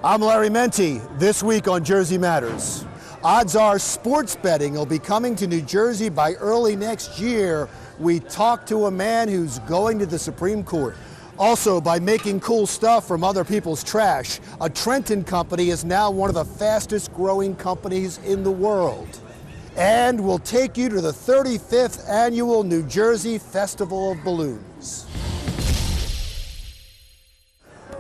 I'm Larry Menti. This week on Jersey Matters. Odds are sports betting will be coming to New Jersey by early next year. We talk to a man who's going to the Supreme Court. Also, by making cool stuff from other people's trash, a Trenton company is now one of the fastest growing companies in the world. And we'll take you to the 35th annual New Jersey Festival of Balloons.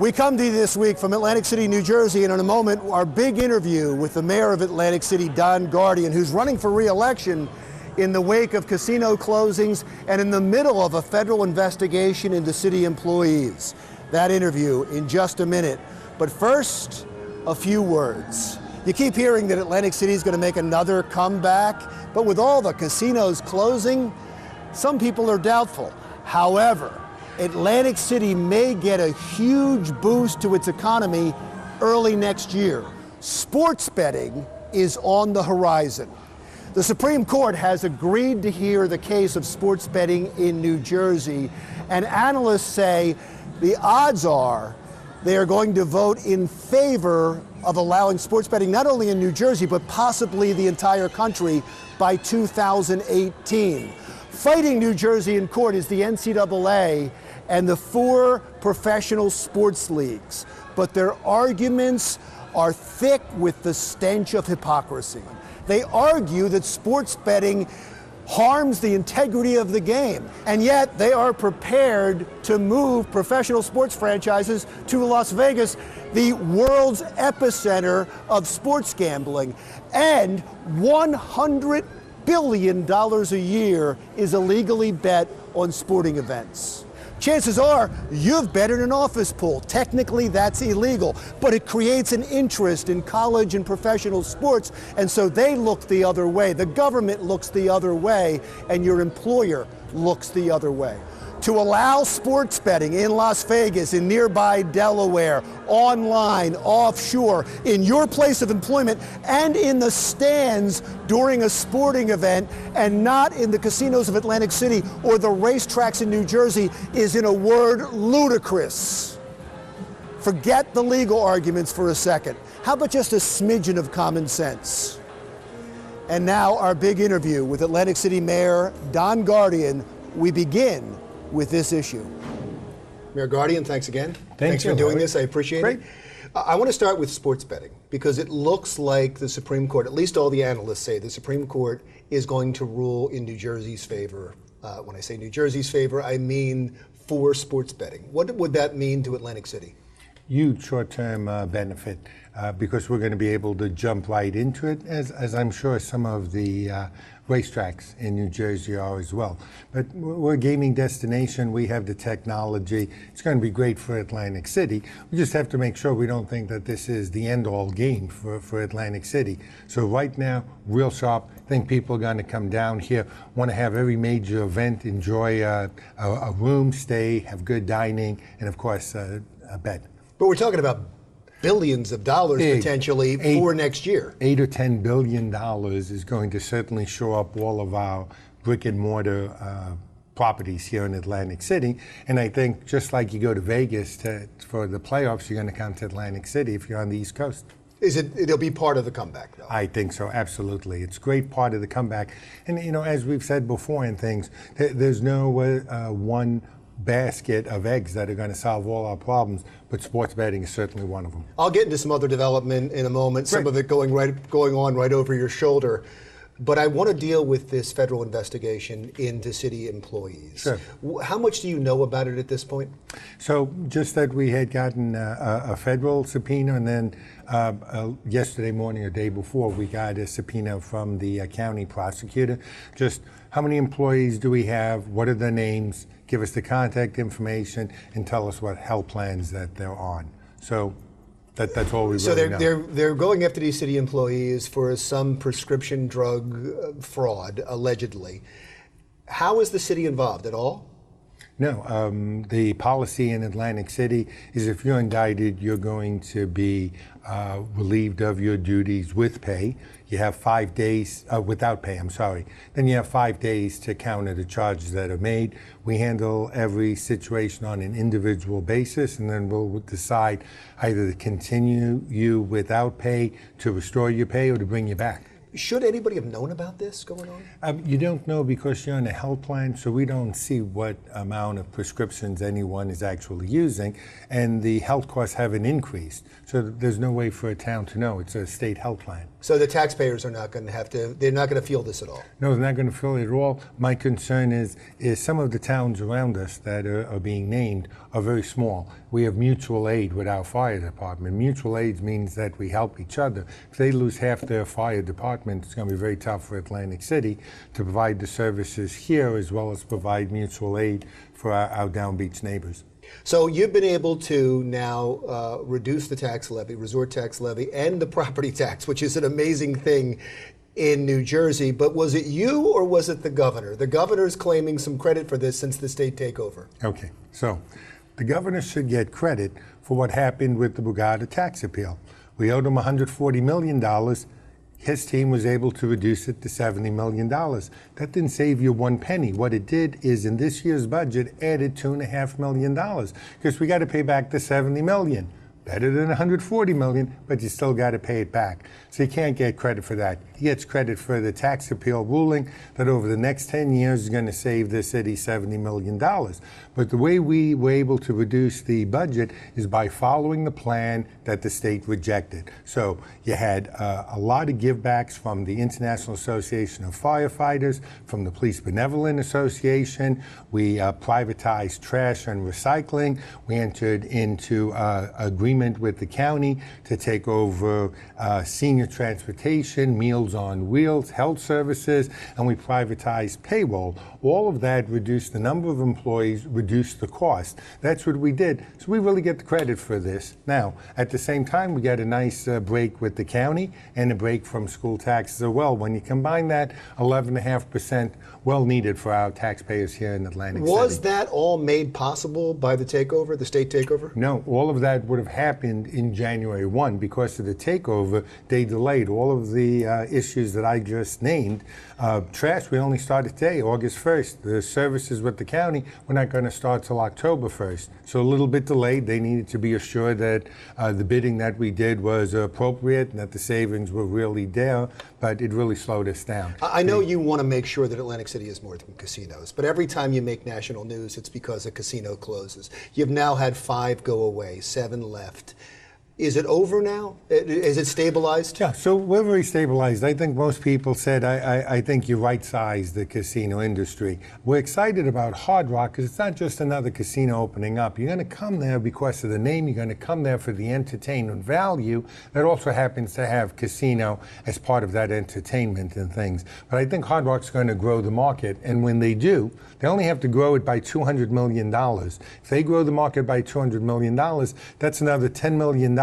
We come to you this week from Atlantic City, New Jersey, and in a moment, our big interview with the mayor of Atlantic City, Don Guardian, who's running for re-election in the wake of casino closings and in the middle of a federal investigation into city employees. That interview in just a minute. But first, a few words. You keep hearing that Atlantic City is going to make another comeback, but with all the casinos closing, some people are doubtful. However, Atlantic City may get a huge boost to its economy early next year. Sports betting is on the horizon. The Supreme Court has agreed to hear the case of sports betting in New Jersey, and analysts say the odds are they are going to vote in favor of allowing sports betting not only in New Jersey, but possibly the entire country by 2018. Fighting New Jersey in court is the NCAA and the 4 professional sports leagues, but their arguments are thick with the stench of hypocrisy. They argue that sports betting harms the integrity of the game, and yet they are prepared to move professional sports franchises to Las Vegas, the world's epicenter of sports gambling, and $100 billion a year is illegally bet on sporting events. Chances are you've bet in an office pool. Technically, that's illegal, but it creates an interest in college and professional sports, and so they look the other way. The government looks the other way, and your employer looks the other way. To allow sports betting in Las Vegas, in nearby Delaware, online, offshore, in your place of employment, and in the stands during a sporting event, and not in the casinos of Atlantic City or the racetracks in New Jersey, is, in a word, ludicrous. Forget the legal arguments for a second. How about just a smidgen of common sense? And now our big interview with Atlantic City Mayor Don Guardian. We begin with this issue. Mayor Guardian, thanks again. Thanks for doing this. I appreciate it. I want to start with sports betting because it looks like the Supreme Court, at least all the analysts say, the Supreme Court is going to rule in New Jersey's favor. When I say New Jersey's favor, I mean for sports betting. What would that mean to Atlantic City? Huge short-term benefit because we're going to be able to jump right into it, as I'm sure some of the racetracks in New Jersey are as well. But we're a gaming destination. We have the technology. It's going to be great for Atlantic City. We just have to make sure we don't think that this is the end-all game for Atlantic City. So right now, real sharp. I think people are going to come down here, want to have every major event, enjoy a room stay, have good dining, and of course, a bet. But we're talking about billions of dollars potentially for next year. $8 or $10 billion is going to certainly show up all of our brick and mortar properties here in Atlantic City. And I think just like you go to Vegas for the playoffs, you're going to come to Atlantic City if you're on the East Coast. It'll be part of the comeback, though? I think so, absolutely. It's a great part of the comeback. And, you know, as we've said before in things, there's no one basket of eggs that are going to solve all our problems, but sports betting is certainly one of them. I'll get into some other development in a moment, some of it going on right over your shoulder. But I want to deal with this federal investigation into city employees. Sure. How much do you know about it at this point? So just that we had gotten a federal subpoena, and then yesterday morning or day before, we got a subpoena from the county prosecutor. Just how many employees do we have? What are their names? Give us the contact information and tell us what health plans that they're on. So that's all we really know. So they're going after these city employees for some prescription drug fraud, allegedly. How is the city involved at all? No, the policy in Atlantic City is if you're indicted, you're going to be relieved of your duties with pay. You have 5 days without pay, I'm sorry. Then you have 5 days to counter the charges that are made. We handle every situation on an individual basis, and then we'll decide either to continue you without pay, to restore your pay, or to bring you back. Should anybody have known about this going on? You don't know because you're on a health plan, so we don't see what amount of prescriptions anyone is actually using, and the health costs haven't increased. So there's no way for a town to know. It's a state health plan. So the taxpayers are not going to have to, they're not going to feel this at all? No, they're not going to feel it at all. My concern is some of the towns around us that are being named are very small. We have mutual aid with our fire department. Mutual aid means that we help each other. If they lose half their fire department, it's going to be very tough for Atlantic City to provide the services here as well as provide mutual aid for our Down Beach neighbors. So you've been able to now reduce the tax levy, resort tax levy, and the property tax, which is an amazing thing in New Jersey. But was it you or was it the governor? The governor's claiming some credit for this since the state takeover. Okay, so the governor should get credit for what happened with the Borgata tax appeal. We owed him $140 million. His team was able to reduce it to $70 million. That didn't save you one penny. What it did is in this year's budget added $2.5 million because we got to pay back the $70 million. Better than $140 million, but you still got to pay it back. So you can't get credit for that. He gets credit for the tax appeal ruling that over the next 10 years is going to save the city $70 million. But the way we were able to reduce the budget is by following the plan that the state rejected. So you had a lot of givebacks from the International Association of Firefighters, from the Police Benevolent Association. We privatized trash and recycling. We entered into agreement with the county to take over senior transportation, Meals on Wheels, health services, and we privatized payroll. All of that reduced the number of employees, reduced the cost. That's what we did. So we really get the credit for this. Now, at the same time, we got a nice break with the county and a break from school taxes as well. When you combine that, 11.5% well needed for our taxpayers here in Atlantic City. Was that all made possible by the takeover, the state takeover? No, all of that would have happened in January 1 because of the takeover. They delayed all of the issues that I just named. Trash, we only started today, August 1st. The services with the county, we're not going to start till October 1st. So a little bit delayed. They needed to be assured that the bidding that we did was appropriate and that the savings were really there, but it really slowed us down. I know you want to make sure that Atlantic City is more than casinos, but every time you make national news, it's because a casino closes. You've now had 5 go away, 7 left. Is it over now? Is it stabilized? Yeah, so we're very stabilized. I think most people said, I think you right-sized the casino industry. We're excited about Hard Rock because it's not just another casino opening up. You're going to come there because of the name. You're going to come there for the entertainment value that also happens to have casino as part of that entertainment and things. But I think Hard Rock's going to grow the market, and when they do, they only have to grow it by $200 million. If they grow the market by $200 million, that's another $10 million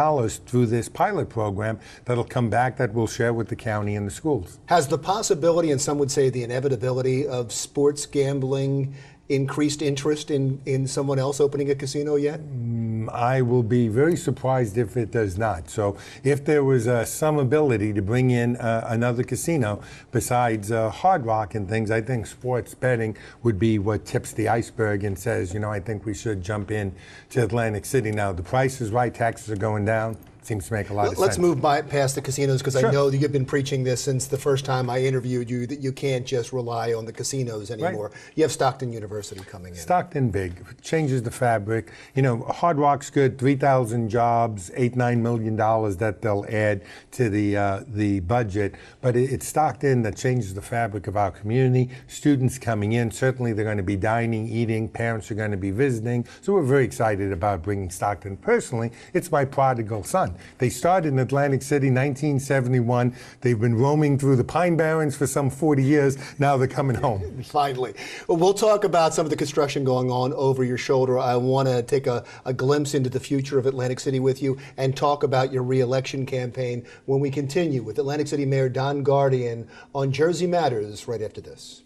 through this pilot program that'll come back that we'll share with the county and the schools. Has the possibility, and some would say the inevitability, of sports gambling increased interest in someone else opening a casino yet? I will be very surprised if it does not. So if there was some ability to bring in another casino besides Hard Rock and things, I think sports betting would be what tips the iceberg and says, I think we should jump in to Atlantic City now. The price is right, taxes are going down. Seems to make a lot of sense. Let's move past the casinos because Sure. I know that you've been preaching this since the first time I interviewed you, that you can't just rely on the casinos anymore. Right. You have Stockton University coming in. Stockton big, changes the fabric. Hard Rock's good, 3,000 jobs, $8-9 million that they'll add to the budget. But it's Stockton that changes the fabric of our community. Students coming in, certainly they're going to be dining, eating. Parents are going to be visiting. So we're very excited about bringing Stockton. Personally, it's my prodigal son. They started in Atlantic City 1971. They've been roaming through the Pine Barrens for some 40 years. Now they're coming home. Finally. Well, we'll talk about some of the construction going on over your shoulder. I want to take a glimpse into the future of Atlantic City with you and talk about your re-election campaign when we continue with Atlantic City Mayor Don Guardian on Jersey Matters right after this.